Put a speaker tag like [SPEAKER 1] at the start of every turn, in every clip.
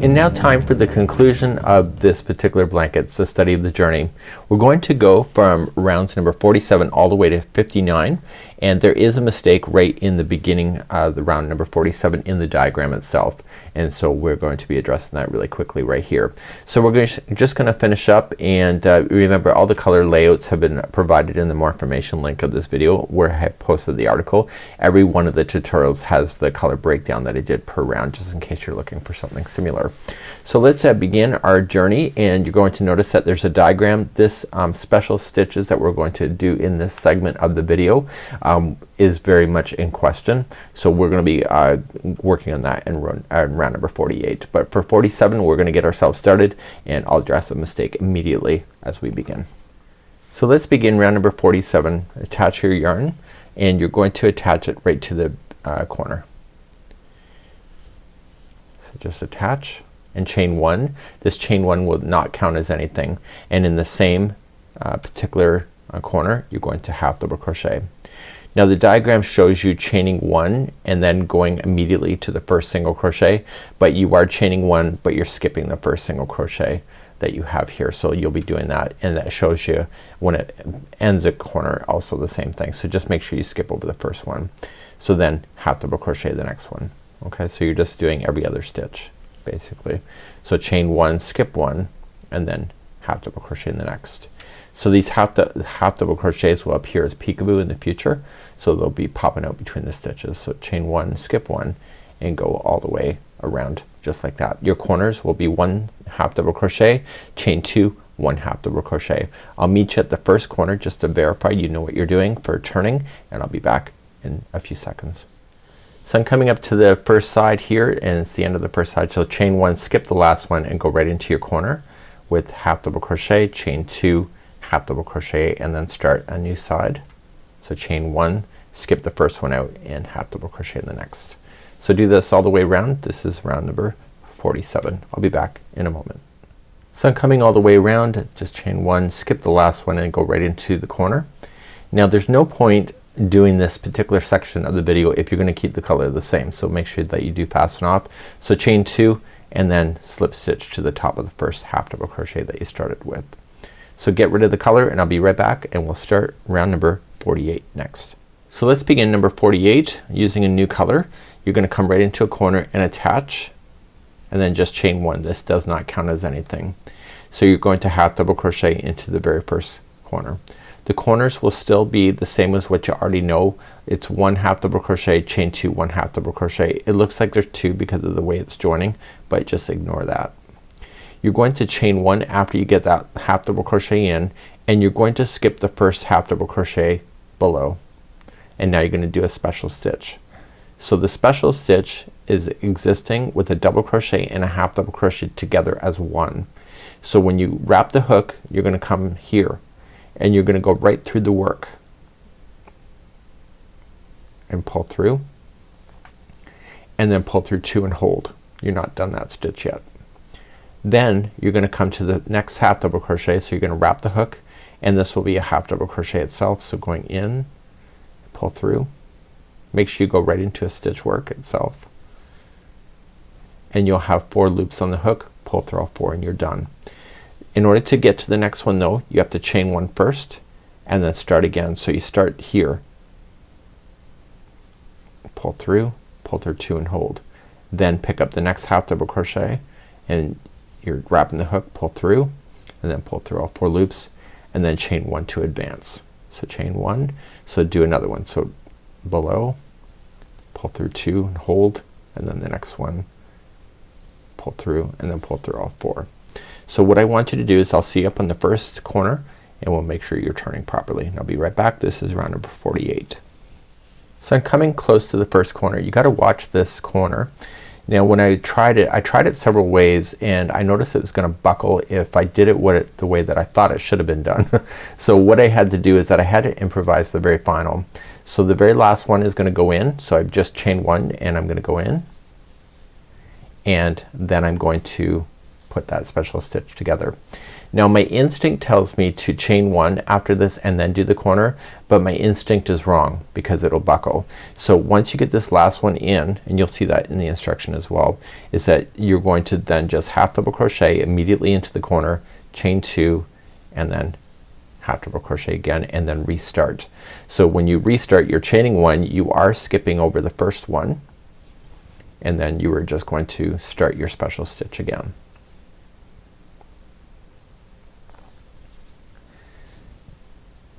[SPEAKER 1] And now time for the conclusion of this particular blanket. It's the study of the journey. We're going to go from rounds number 47 all the way to 59, and there is a mistake right in the beginning of the round number 47 in the diagram itself, and so we're going to be addressing that really quickly right here. So we're just gonna finish up, and remember all the color layouts have been provided in the more information link of this video where I have posted the article. Every one of the tutorials has the color breakdown that I did per round, just in case you're looking for something similar. So let's begin our journey, and you're going to notice that there's a diagram. This special stitches that we're going to do in this segment of the video is very much in question. So we're gonna be working on that in round number 48. But for 47 we're gonna get ourselves started, and I'll address the mistake immediately as we begin. So let's begin round number 47. Attach your yarn, and you're going to attach it right to the corner. So just attach and chain one. This chain one will not count as anything, and in the same particular corner you're going to half double crochet. Now the diagram shows you chaining one and then going immediately to the first single crochet, but you are chaining one but you're skipping the first single crochet that you have here. So you'll be doing that, and that shows you when it ends a corner also the same thing. So just make sure you skip over the first one. So then half double crochet the next one. Okay, so you're just doing every other stitch basically. So chain one, skip one, and then half double crochet in the next. So these half double crochets will appear as peekaboo in the future, so they'll be popping out between the stitches. So chain one, skip one, and go all the way around just like that. Your corners will be one half double crochet, chain two, one half double crochet. I'll meet you at the first corner just to verify you know what you're doing for turning, and I'll be back in a few seconds. So I'm coming up to the first side here, and it's the end of the first side. So chain one, skip the last one, and go right into your corner with half double crochet, chain two, half double crochet, and then start a new side. So chain one, skip the first one out, and half double crochet in the next. So do this all the way around. This is round number 47. I'll be back in a moment. So I'm coming all the way around, just chain one, skip the last one, and go right into the corner. Now there's no point doing this particular section of the video if you're gonna keep the color the same, so make sure that you do fasten off. So chain two, and then slip stitch to the top of the first half double crochet that you started with. So get rid of the color, and I'll be right back, and we'll start round number 48 next. So let's begin number 48 using a new color. You're gonna come right into a corner and attach, and then just chain one. This does not count as anything. So you're going to half double crochet into the very first corner. The corners will still be the same as what you already know. It's one half double crochet, chain two, one half double crochet. It looks like there's two because of the way it's joining, but just ignore that. You're going to chain one after you get that half double crochet in, and you're going to skip the first half double crochet below, and now you're gonna do a special stitch. So the special stitch is existing with a double crochet and a half double crochet together as one. So when you wrap the hook, you're gonna come here, and you're gonna go right through the work and pull through, and then pull through two and hold. You're not done that stitch yet. Then you're gonna come to the next half double crochet, so you're gonna wrap the hook, and this will be a half double crochet itself. So going in, pull through, make sure you go right into a stitch work itself, and you'll have 4 loops on the hook. Pull through all 4 and you're done. In order to get to the next one though, you have to chain one first and then start again. So you start here, pull through 2 and hold, then pick up the next half double crochet, and you're wrapping the hook, pull through, and then pull through all 4 loops, and then chain one to advance. So chain one, so do another one. So below, pull through 2 and hold, and then the next one, pull through, and then pull through all 4. So what I want you to do is I'll see you up on the first corner, and we'll make sure you're turning properly. And I'll be right back. This is round number 48. So I'm coming close to the first corner. You gotta watch this corner. Now when I tried it several ways, and I noticed it was gonna buckle if I did it the way that I thought it should have been done. So what I had to do is that I had to improvise the very final. So the very last one is gonna go in. So I've just chained one, and I'm gonna go in, and then I'm going to put that special stitch together. Now my instinct tells me to chain one after this and then do the corner, but my instinct is wrong because it'll buckle. So once you get this last one in, and you'll see that in the instruction as well, is that you're going to then just half double crochet immediately into the corner, chain two, and then half double crochet again, and then restart. So when you restart, you're chaining one, you are skipping over the first one, and then you are just going to start your special stitch again.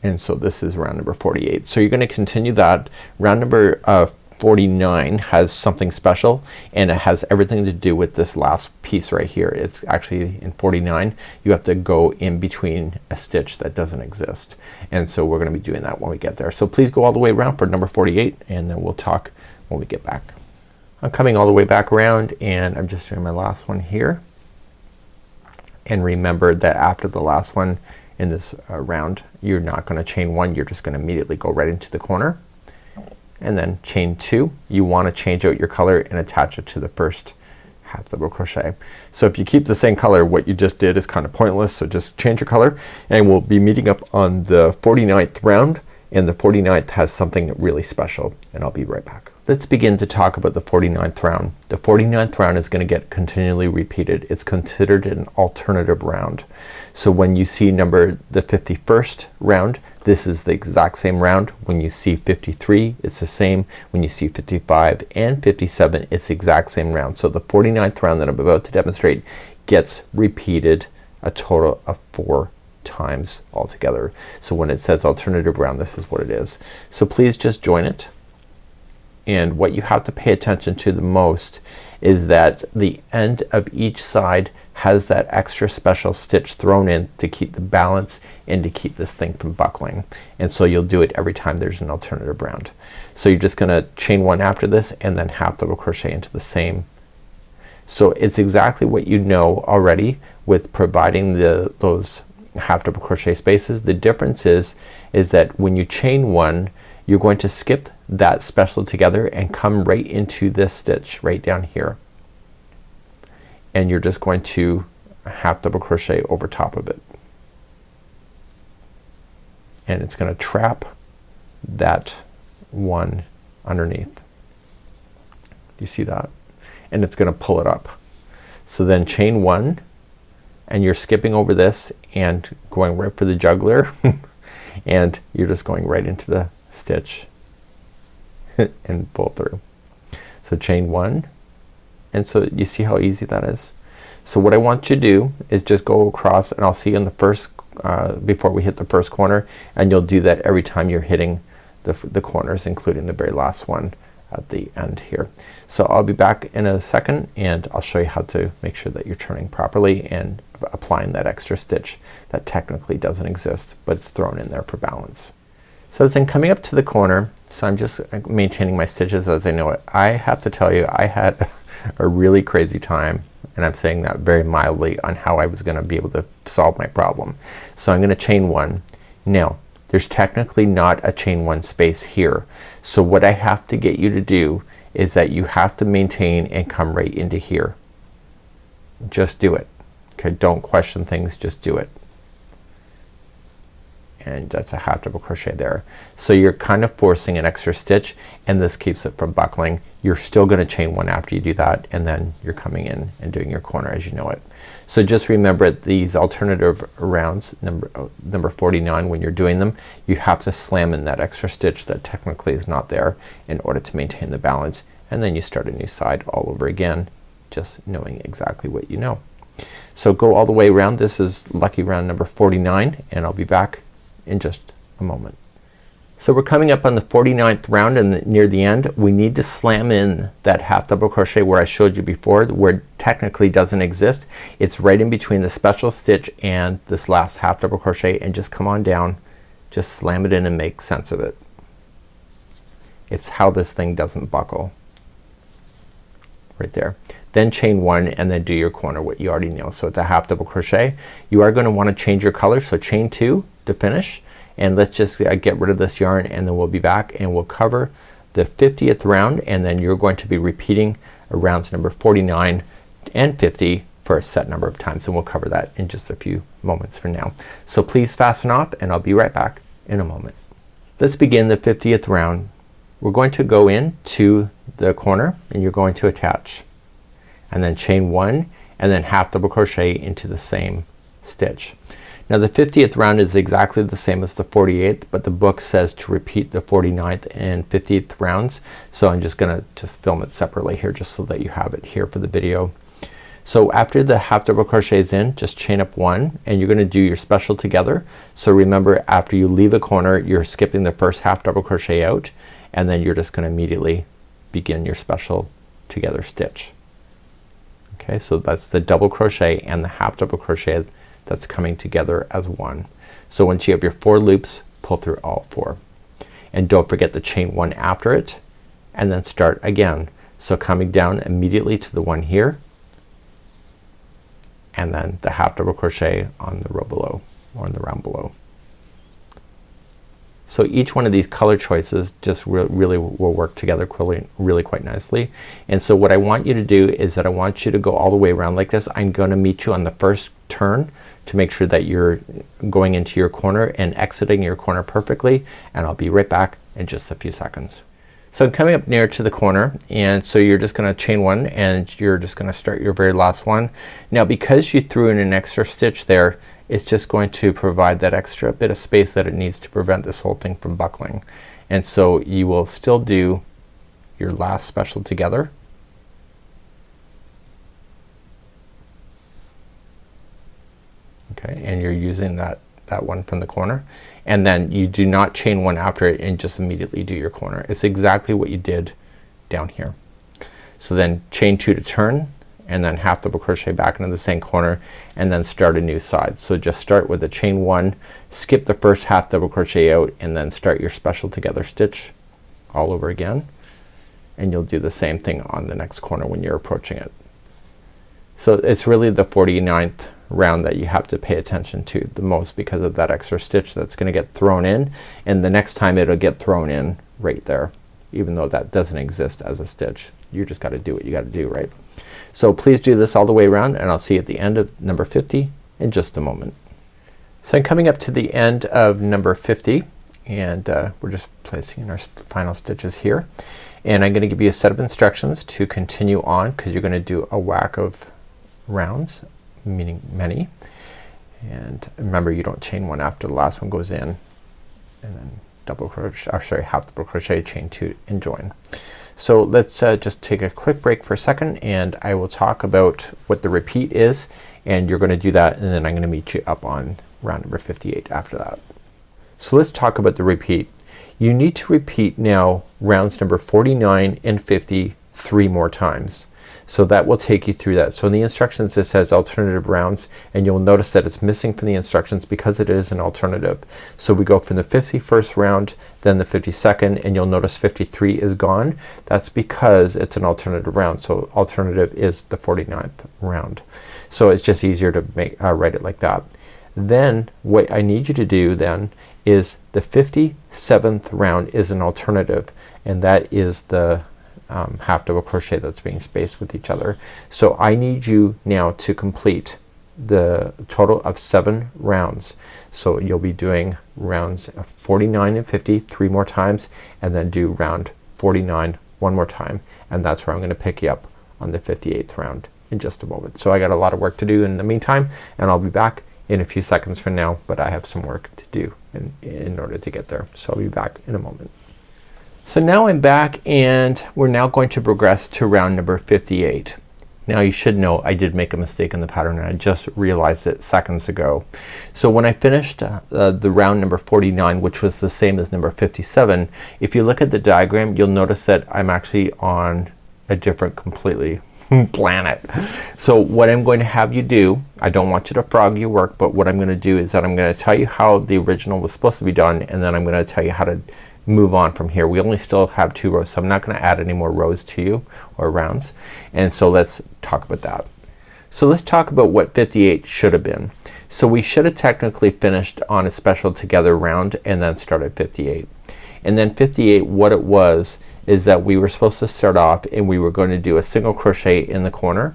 [SPEAKER 1] And so this is round number 48. So you're gonna continue that. Round number 49 has something special, and it has everything to do with this last piece right here. It's actually in 49 you have to go in between a stitch that doesn't exist, and so we're gonna be doing that when we get there. So please go all the way around for number 48, and then we'll talk when we get back. I'm coming all the way back around, and I'm just doing my last one here. And remember that after the last one in this round, you're not gonna chain one, you're just gonna immediately go right into the corner, and then chain two. You want to change out your color and attach it to the first half double crochet. So if you keep the same color, what you just did is kind of pointless, so just change your color, and we'll be meeting up on the 49th round, and the 49th has something really special, and I'll be right back. Let's begin to talk about the 49th round. The 49th round is gonna get continually repeated. It's considered an alternative round. So when you see the 51st round, this is the exact same round. When you see 53, it's the same. When you see 55 and 57, it's the exact same round. So the 49th round that I'm about to demonstrate gets repeated a total of 4 times altogether. So when it says alternative round, this is what it is. So please just join it. And what you have to pay attention to the most is that the end of each side has that extra special stitch thrown in to keep the balance and to keep this thing from buckling. And so you'll do it every time there's an alternative round. So you're just gonna chain one after this and then half double crochet into the same. So it's exactly what you know already with providing those half double crochet spaces. The difference is that when you chain one, you're going to skip that special together and come right into this stitch right down here, and you're just going to half double crochet over top of it, and it's gonna trap that one underneath. Do you see that? And it's gonna pull it up. So then chain one, and you're skipping over this and going right for the juggler and you're just going right into the stitch and pull through. So chain one, and so you see how easy that is. So what I want you to do is just go across, and I'll see you in the first before we hit the first corner, and you'll do that every time you're hitting the corners, including the very last one at the end here. So I'll be back in a second, and I'll show you how to make sure that you're turning properly and applying that extra stitch that technically doesn't exist, but it's thrown in there for balance. So then coming up to the corner, so I'm just maintaining my stitches as I know it. I have to tell you, I had a really crazy time, and I'm saying that very mildly, on how I was gonna be able to solve my problem. So I'm gonna chain one. Now there's technically not a chain one space here. So what I have to get you to do is that you have to maintain and come right into here. Just do it. Okay, don't question things, just do it. And that's a half double crochet there. So you're kind of forcing an extra stitch, and this keeps it from buckling. You're still gonna chain one after you do that, and then you're coming in and doing your corner as you know it. So just remember these alternative rounds, number 49, when you're doing them, you have to slam in that extra stitch that technically is not there in order to maintain the balance, and then you start a new side all over again, just knowing exactly what you know. So go all the way around. This is lucky round number 49, and I'll be back in just a moment. So we're coming up on the 49th round, and near the end we need to slam in that half double crochet where I showed you before, where it technically doesn't exist. It's right in between the special stitch and this last half double crochet, and just come on down, just slam it in and make sense of it. It's how this thing doesn't buckle. Right there. Then chain one and then do your corner, what you already know. So it's a half double crochet. You are going to want to change your color, so chain two to finish, and let's just get rid of this yarn, and then we'll be back and we'll cover the 50th round, and then you're going to be repeating rounds number 49 and 50 for a set number of times, and we'll cover that in just a few moments from now. So please fasten off and I'll be right back in a moment. Let's begin the 50th round. We're going to go into the corner and you're going to attach and then chain 1 and then half double crochet into the same stitch. Now the 50th round is exactly the same as the 48th, but the book says to repeat the 49th and 50th rounds, so I'm just gonna film it separately here just so that you have it here for the video. So after the half double crochets in, just chain up 1 and you're gonna do your special together. So remember, after you leave a corner you're skipping the first half double crochet out and then you're just gonna immediately begin your special together stitch. Okay, so that's the double crochet and the half double crochet that's coming together as one. So once you have your 4 loops, pull through all 4 and don't forget to chain 1 after it and then start again. So coming down immediately to the one here and then the half double crochet on the row below or in the round below. So each one of these color choices just really will work together really quite nicely. And so what I want you to do is that I want you to go all the way around like this. I'm gonna meet you on the first turn to make sure that you're going into your corner and exiting your corner perfectly, and I'll be right back in just a few seconds. So I'm coming up near to the corner and so you're just gonna chain 1 and you're just gonna start your very last one. Now because you threw in an extra stitch there, it's just going to provide that extra bit of space that it needs to prevent this whole thing from buckling. And so you will still do your last special together. Okay, and you're using that one from the corner, and then you do not chain 1 after it and just immediately do your corner. It's exactly what you did down here. So then chain 2 to turn and then half double crochet back into the same corner and then start a new side. So just start with a chain 1, skip the first half double crochet out and then start your special together stitch all over again, and you'll do the same thing on the next corner when you're approaching it. So it's really the 49th round that you have to pay attention to the most because of that extra stitch that's gonna get thrown in, and the next time it'll get thrown in right there, even though that doesn't exist as a stitch. You just gotta do what you gotta do, right? So please do this all the way around and I'll see you at the end of number 50 in just a moment. So I'm coming up to the end of number 50 and we're just placing in our final stitches here, and I'm gonna give you a set of instructions to continue on because you're gonna do a whack of rounds, meaning many, and remember you don't chain 1 after the last one goes in, and then double crochet, or sorry, half double crochet, chain 2 and join. So let's just take a quick break for a second and I will talk about what the repeat is, and you're gonna do that and then I'm gonna meet you up on round number 58 after that. So let's talk about the repeat. You need to repeat now rounds number 49 and 50 3 more times. So that will take you through that. So in the instructions it says alternative rounds, and you'll notice that it's missing from the instructions because it is an alternative. So we go from the 51st round, then the 52nd, and you'll notice 53 is gone. That's because it's an alternative round. So alternative is the 49th round. So it's just easier to make write it like that. Then what I need you to do then is the 57th round is an alternative, and that is the half double crochet that's being spaced with each other. So I need you now to complete the total of 7 rounds. So you'll be doing rounds 49 and 50 3 more times, and then do round 49 1 more time, and that's where I'm gonna pick you up on the 58th round in just a moment. So I got a lot of work to do in the meantime, and I'll be back in a few seconds from now, but I have some work to do in order to get there. So I'll be back in a moment. So now I'm back and we're now going to progress to round number 58. Now you should know I did make a mistake in the pattern and I just realized it seconds ago. So when I finished the round number 49, which was the same as number 57, if you look at the diagram you'll notice that I'm actually on a different completely planet. So what I'm going to have you do, I don't want you to frog your work, but what I'm gonna do is that I'm gonna tell you how the original was supposed to be done, and then I'm gonna tell you how to move on from here. We only still have 2 rows, so I'm not gonna add any more rows to you or rounds, and so let's talk about that. So let's talk about what 58 should have been. So we should have technically finished on a special together round and then started 58. And then 58, what it was is that we were supposed to start off and we were going to do a single crochet in the corner,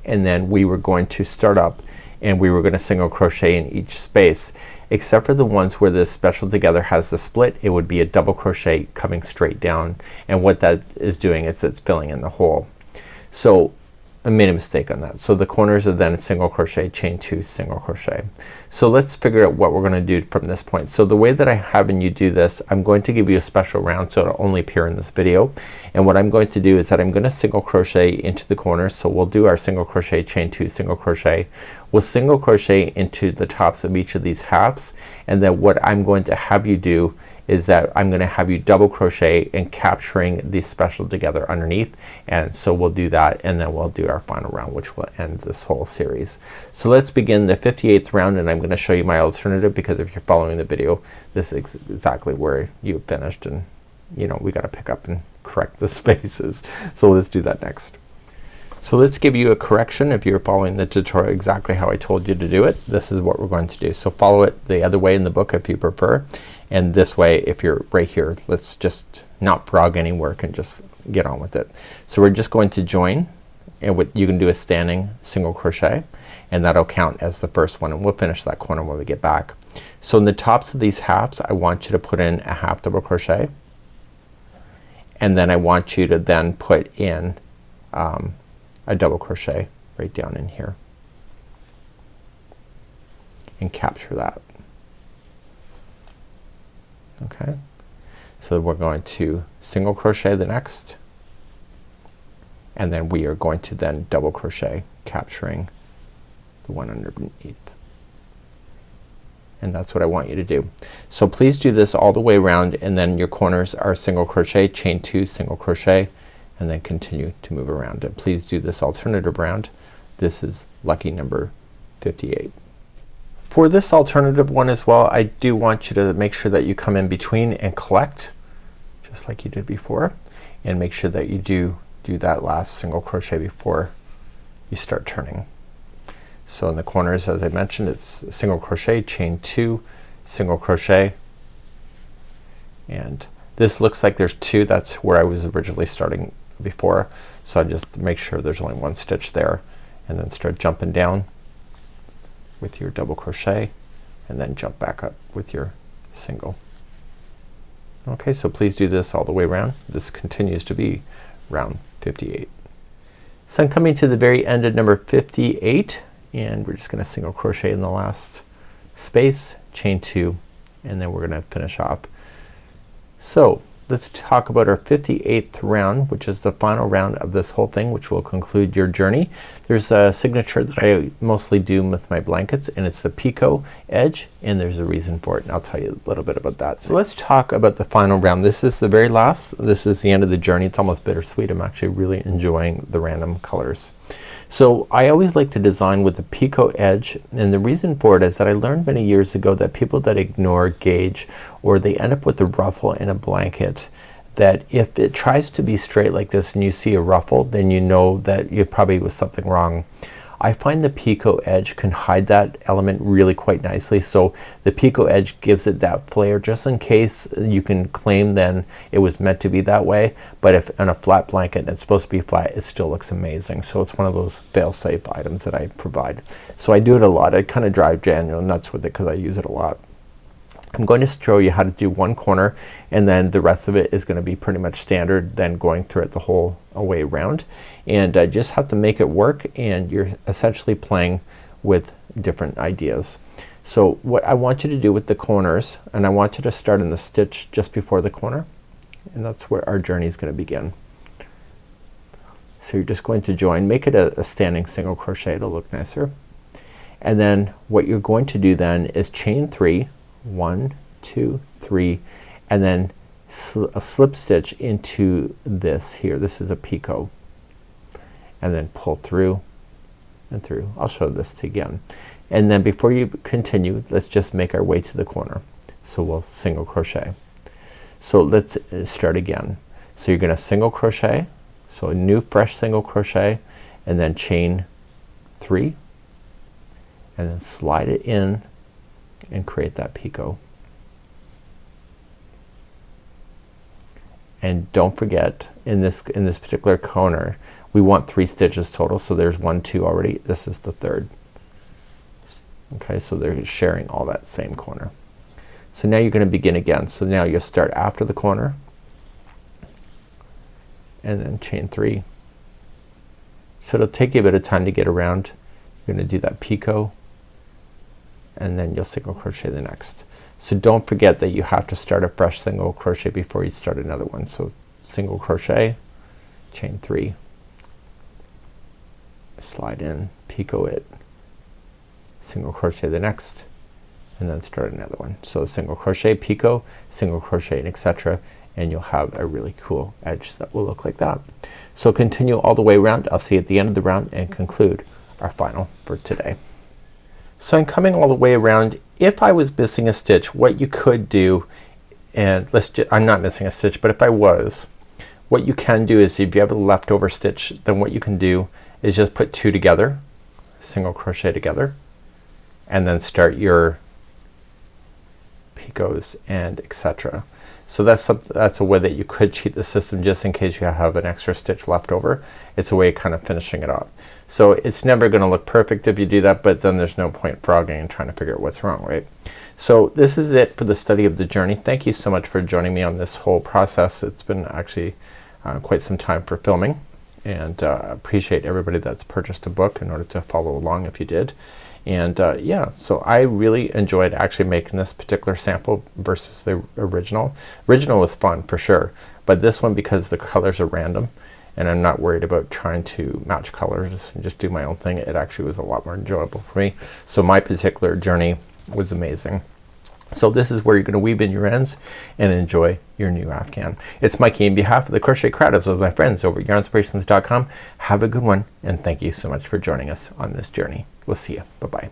[SPEAKER 1] and then we were going to start up and we were gonna single crochet in each space, except for the ones where the special together has the split. It would be a double crochet coming straight down, and what that is doing is it's filling in the hole. So I made a mistake on that. So the corners are then single crochet, chain 2, single crochet. So let's figure out what we're gonna do from this point. So the way that I have you do this, I'm going to give you a special round so it'll only appear in this video. And what I'm going to do is that I'm gonna single crochet into the corners. So we'll do our single crochet, chain 2, single crochet. We'll single crochet into the tops of each of these halves, and then what I'm going to have you do is that I'm gonna have you double crochet and capturing these special together underneath. And so we'll do that, and then we'll do our final round, which will end this whole series. So let's begin the 58th round, and I'm gonna show you my alternative, because if you're following the video, this is exactly where you finished, and you know, we gotta pick up and correct the spaces. So let's do that next. So let's give you a correction if you're following the tutorial exactly how I told you to do it. This is what we're going to do. So follow it the other way in the book if you prefer, and this way if you're right here. Let's just not frog any work and just get on with it. So we're just going to join, and what you can do is standing single crochet, and that'll count as the first one, and we'll finish that corner when we get back. So in the tops of these halves, I want you to put in a half double crochet, and then I want you to then put in a double crochet right down in here and capture that. Okay, so we're going to single crochet the next, and then we are going to then double crochet, capturing the one underneath. And that's what I want you to do. So please do this all the way around, and then your corners are single crochet, chain 2, single crochet, and then continue to move around. And please do this alternative round. This is lucky number 58. For this alternative one as well, I do want you to make sure that you come in between and collect, just like you did before, and make sure that you do that last single crochet before you start turning. So in the corners, as I mentioned, it's single crochet, chain 2, single crochet, and this looks like there's 2. That's where I was originally starting before, so I just make sure there's only 1 stitch there, and then start jumping down with your double crochet, and then jump back up with your single. Okay, so please do this all the way around. This continues to be round 58. So I'm coming to the very end of number 58, and we're just gonna single crochet in the last space, chain 2, and then we're gonna finish off. So let's talk about our 58th round, which is the final round of this whole thing, which will conclude your journey. There's a signature that I mostly do with my blankets, and it's the picot edge, and there's a reason for it, and I'll tell you a little bit about that. So let's talk about the final round. This is the very last. This is the end of the journey. It's almost bittersweet. I'm actually really enjoying the random colors. So I always like to design with the picot edge, and the reason for it is that I learned many years ago that people that ignore gauge, or they end up with a ruffle in a blanket, that if it tries to be straight like this and you see a ruffle, then you know that you probably was something wrong. I find the picot edge can hide that element really quite nicely. So the picot edge gives it that flair, just in case you can claim then it was meant to be that way. But if on a flat blanket it's supposed to be flat, it still looks amazing. So it's one of those fail-safe items that I provide. So I do it a lot. I kind of drive Daniel nuts with it because I use it a lot. I'm going to show you how to do one corner, and then the rest of it is going to be pretty much standard, then going through it the whole way around, and just have to make it work, and you're essentially playing with different ideas. So what I want you to do with the corners, and I want you to start in the stitch just before the corner, and that's where our journey is going to begin. So you're just going to join, make it a standing single crochet to look nicer, and then what you're going to do then is chain 3, 1, 2, 3, and then a slip stitch into this here. This is a picot, and then pull through and through. I'll show this to you again, and then before you continue, let's just make our way to the corner. So we'll single crochet. So let's start again. So you're gonna single crochet, so a new fresh single crochet, and then chain 3, and then slide it in and create that picot, And don't forget in this particular corner we want 3 stitches total, so there's 1, 2 already. This is the 3rd. Okay, so they're sharing all that same corner. So now you're gonna begin again. So now you'll start after the corner and then chain 3. So it'll take you a bit of time to get around. You're gonna do that picot and then you'll single crochet the next. So don't forget that you have to start a fresh single crochet before you start another one. So single crochet, chain 3, slide in, picot it, single crochet the next, and then start another one. So single crochet, picot, single crochet, and etc., and you'll have a really cool edge that will look like that. So continue all the way around. I'll see you at the end of the round and conclude our final for today. So I'm coming all the way around. If I was missing a stitch, what you could do, and I'm not missing a stitch, but if I was, what you can do is if you have a leftover stitch, then what you can do is just put 2 together, single crochet together, and then start your picots and etc. So that's a way that you could cheat the system just in case you have an extra stitch left over. It's a way of kind of finishing it off. So it's never gonna look perfect if you do that, but then there's no point frogging and trying to figure out what's wrong, right? So this is it for the study of the journey. Thank you so much for joining me on this whole process. It's been actually quite some time for filming, and appreciate everybody that's purchased a book in order to follow along if you did. And yeah, so I really enjoyed actually making this particular sample versus the original. Original was fun for sure, but this one, because the colors are random and I'm not worried about trying to match colors and just do my own thing, it actually was a lot more enjoyable for me. So my particular journey was amazing. So this is where you're gonna weave in your ends and enjoy your new Afghan. It's Mikey on behalf of the Crochet Creatives with my friends over at yarnspirations.com. Have a good one, and thank you so much for joining us on this journey. We'll see you. Bye bye.